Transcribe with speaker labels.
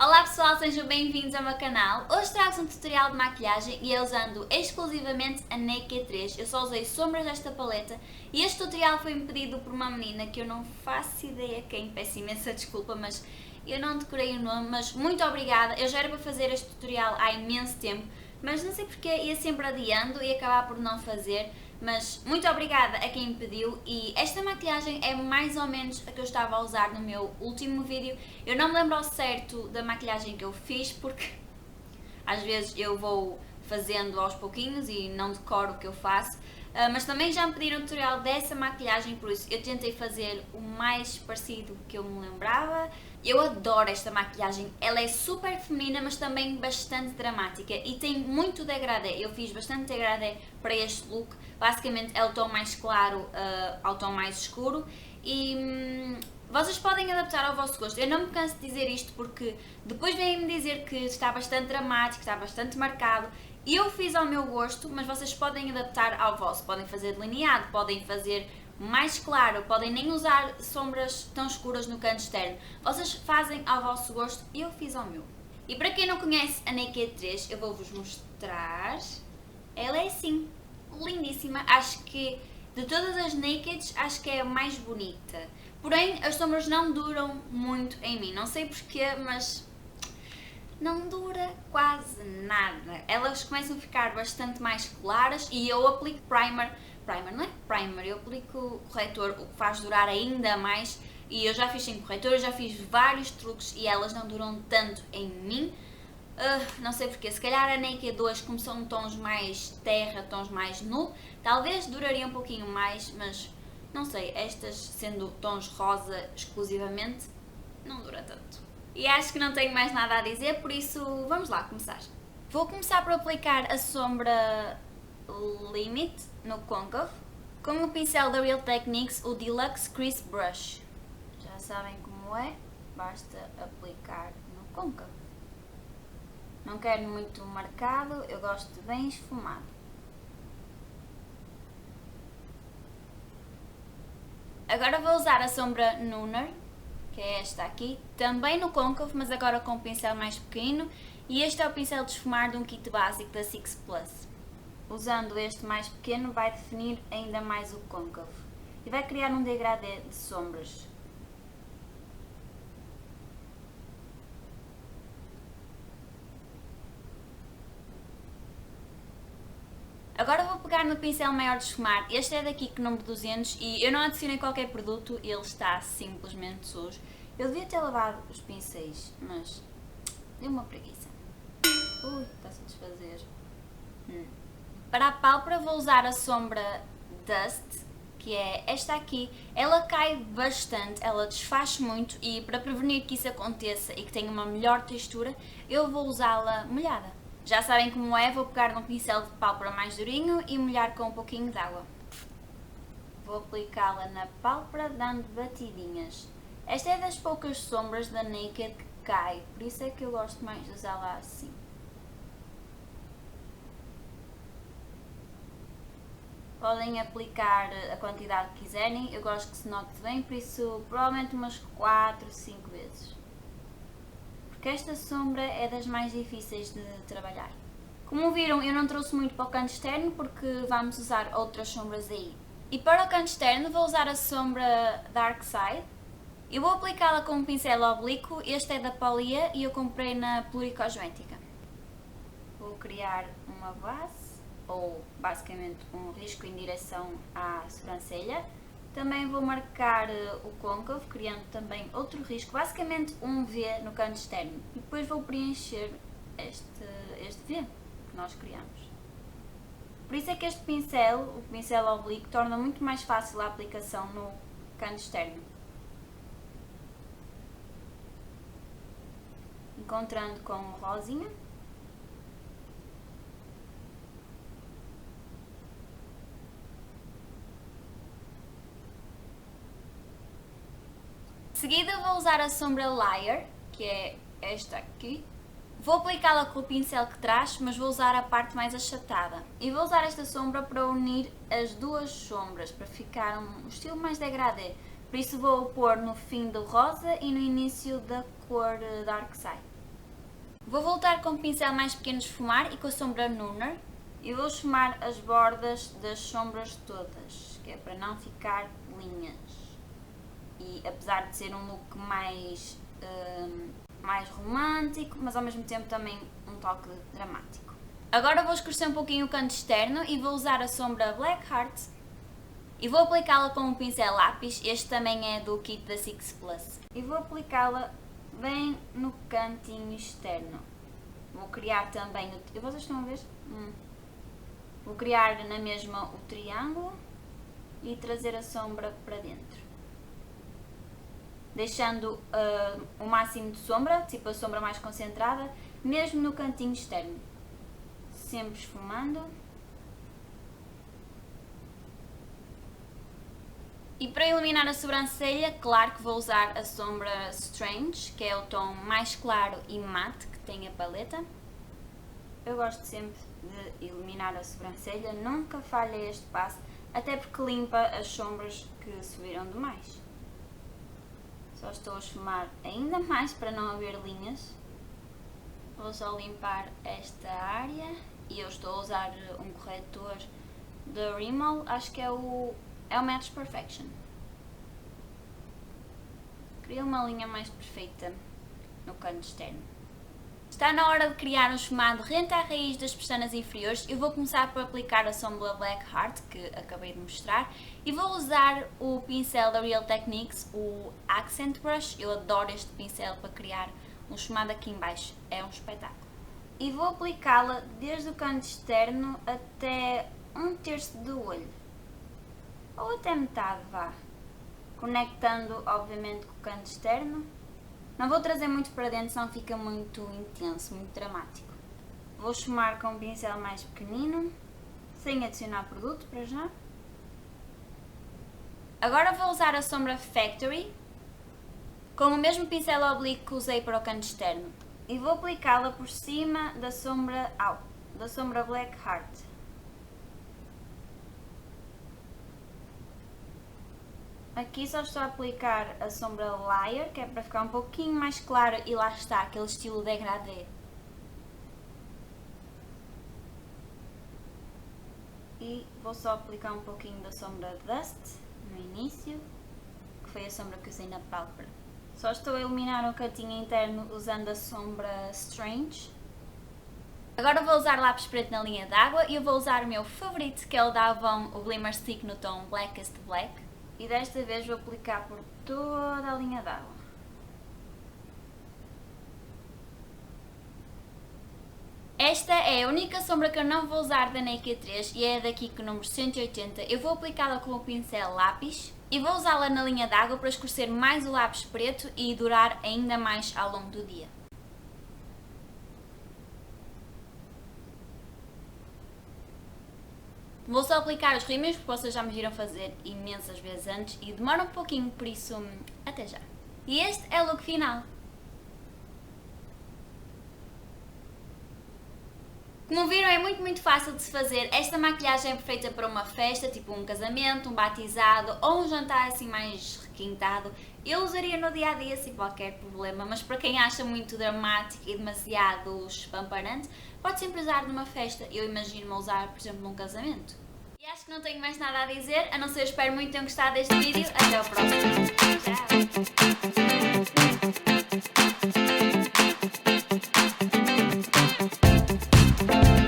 Speaker 1: Olá pessoal, sejam bem-vindos ao meu canal. Hoje trago-vos um tutorial de maquilhagem e é usando exclusivamente a Naked 3. Eu só usei sombras desta paleta e este tutorial foi-me pedido por uma menina que eu não faço ideia quem, peço imensa desculpa, mas eu não decorei o nome, mas muito obrigada. Eu já era para fazer este tutorial há imenso tempo, mas não sei porque ia sempre adiando e acabar por não fazer. Mas muito obrigada a quem me pediu e esta maquilhagem é mais ou menos a que eu estava a usar no meu último vídeo. Eu não me lembro ao certo da maquilhagem que eu fiz porque às vezes eu vou fazendo aos pouquinhos e não decoro o que eu faço. Mas também já me pediram um tutorial dessa maquilhagem, por isso eu tentei fazer o mais parecido que eu me lembrava. Eu adoro esta maquilhagem, ela é super feminina, mas também bastante dramática e tem muito degradê. Eu fiz bastante degradê para este look, basicamente é o tom mais claro ao tom mais escuro e vocês podem adaptar ao vosso gosto. Eu não me canso de dizer isto porque depois vêm-me dizer que está bastante dramático, está bastante marcado. Eu fiz ao meu gosto, mas vocês podem adaptar ao vosso. Podem fazer delineado, podem fazer mais claro, podem nem usar sombras tão escuras no canto externo. Vocês fazem ao vosso gosto, eu fiz ao meu. E para quem não conhece a Naked 3, eu vou-vos mostrar. Ela é assim, lindíssima. Acho que de todas as Nakeds, acho que é a mais bonita. Porém, as sombras não duram muito em mim. Não sei porquê, mas não dura quase nada. Elas começam a ficar bastante mais claras e eu aplico primer, não é primer, eu aplico corretor, o que faz durar ainda mais. E eu já fiz sem corretor, já fiz vários truques e elas não duram tanto em mim. Não sei porquê, se calhar a Naked 2, como são tons mais terra, tons mais nu, talvez duraria um pouquinho mais, mas não sei, estas sendo tons rosa exclusivamente, não dura tanto. E acho que não tenho mais nada a dizer, por isso vamos lá começar. Vou começar por aplicar a sombra Limit no côncavo com o pincel da Real Techniques, o Deluxe Crease Brush. Já sabem como é, basta aplicar no côncavo. Não quero muito marcado, eu gosto de bem esfumado. Agora vou usar a sombra Nooner, que é esta aqui, também no côncavo, mas agora com um pincel mais pequeno, e este é o pincel de esfumar de um kit básico da Six Plus. Usando este mais pequeno vai definir ainda mais o côncavo e vai criar um degradê de sombras. Agora vou pegar no pincel maior de esfumar, este é da Kiko número 200 e eu não adicionei qualquer produto, ele está simplesmente sujo. Eu devia ter lavado os pincéis, mas deu uma preguiça. Ui, está-se a desfazer. Para a pálpebra vou usar a sombra Dust, que é esta aqui. Ela cai bastante, ela desfaz muito e para prevenir que isso aconteça e que tenha uma melhor textura, eu vou usá-la molhada. Já sabem como é, vou pegar num pincel de pálpebra mais durinho e molhar com um pouquinho de água. Vou aplicá-la na pálpebra dando batidinhas. Esta é das poucas sombras da Naked que cai, por isso é que eu gosto mais de usá-la assim. Podem aplicar a quantidade que quiserem, eu gosto que se note bem, por isso provavelmente umas 4, 5 vezes. Porque esta sombra é das mais difíceis de trabalhar. Como viram, eu não trouxe muito para o canto externo porque vamos usar outras sombras aí. E para o canto externo vou usar a sombra Dark Side. Eu vou aplicá-la com um pincel oblíquo, este é da Polia e eu comprei na Pluricosmética. Vou criar uma base, ou basicamente um risco em direção à sobrancelha. Também vou marcar o côncavo, criando também outro risco, basicamente um V no canto externo. E depois vou preencher este V que nós criamos. Por isso é que este pincel, o pincel oblíquo, torna muito mais fácil a aplicação no canto externo. Encontrando com o rosinha. De seguida vou usar a sombra Liar, que é esta aqui. Vou aplicá-la com o pincel que traz, mas vou usar a parte mais achatada. E vou usar esta sombra para unir as duas sombras, para ficar um estilo mais degradê. Por isso vou pôr no fim do rosa e no início da cor Dark Side. Vou voltar com o pincel mais pequeno de esfumar e com a sombra Nooner. E vou esfumar as bordas das sombras todas, que é para não ficar linhas. E apesar de ser um look mais romântico, mas ao mesmo tempo também um toque dramático. Agora vou escurecer um pouquinho o canto externo e vou usar a sombra Black Heart e vou aplicá-la com um pincel lápis. Este também é do kit da Six Plus. E vou aplicá-la bem no cantinho externo. Vou criar também vocês estão a ver? Vou criar na mesma o triângulo e trazer a sombra para dentro. Deixando o máximo de sombra, tipo a sombra mais concentrada, mesmo no cantinho externo. Sempre esfumando. E para iluminar a sobrancelha, claro que vou usar a sombra Strange, que é o tom mais claro e mate que tem a paleta. Eu gosto sempre de iluminar a sobrancelha, nunca falha este passo, até porque limpa as sombras que subiram demais. Só estou a esfumar ainda mais para não haver linhas. Vou só limpar esta área e eu estou a usar um corretor da Rimmel, acho que é o Match Perfection. Queria uma linha mais perfeita no canto externo. Está na hora de criar um esfumado rente à raiz das pestanas inferiores. Eu vou começar por aplicar a sombra Black Heart, que acabei de mostrar, e vou usar o pincel da Real Techniques, o Accent Brush. Eu adoro este pincel para criar um esfumado aqui em baixo, é um espetáculo. E vou aplicá-la desde o canto externo até 1/3 do olho, ou até metade, vá, conectando obviamente com o canto externo. Não vou trazer muito para dentro, senão fica muito intenso, muito dramático. Vou esfumar com um pincel mais pequenino, sem adicionar produto para já. Agora vou usar a sombra Factory, com o mesmo pincel oblíquo que usei para o canto externo. E vou aplicá-la por cima da sombra Black Heart. Aqui só estou a aplicar a sombra Liar, que é para ficar um pouquinho mais claro e lá está, aquele estilo degradê. E vou só aplicar um pouquinho da sombra Dust no início, que foi a sombra que usei na pálpebra. Só estou a iluminar o cantinho interno usando a sombra Strange. Agora vou usar lápis preto na linha d'água e eu vou usar o meu favorito, que é o da Avon, o Glimmer Stick no tom Blackest Black. E desta vez vou aplicar por toda a linha d'água. Esta é a única sombra que eu não vou usar da Naked 3 e é daqui com o número 180. Eu vou aplicá-la com o pincel lápis e vou usá-la na linha d'água para escurecer mais o lápis preto e durar ainda mais ao longo do dia. Vou só aplicar os rímels porque vocês já me viram fazer imensas vezes antes e demora um pouquinho, por isso até já. E este é o look final. Como viram, é muito fácil de se fazer. Esta maquilhagem é perfeita para uma festa, tipo um casamento, um batizado ou um jantar assim mais requintado. Eu usaria no dia a dia sem qualquer problema, mas para quem acha muito dramático e demasiado espamparante, pode sempre usar numa festa. Eu imagino-me usar, por exemplo, num casamento. E acho que não tenho mais nada a dizer, a não ser espero muito que tenham gostado deste vídeo. Até ao próximo. Tchau!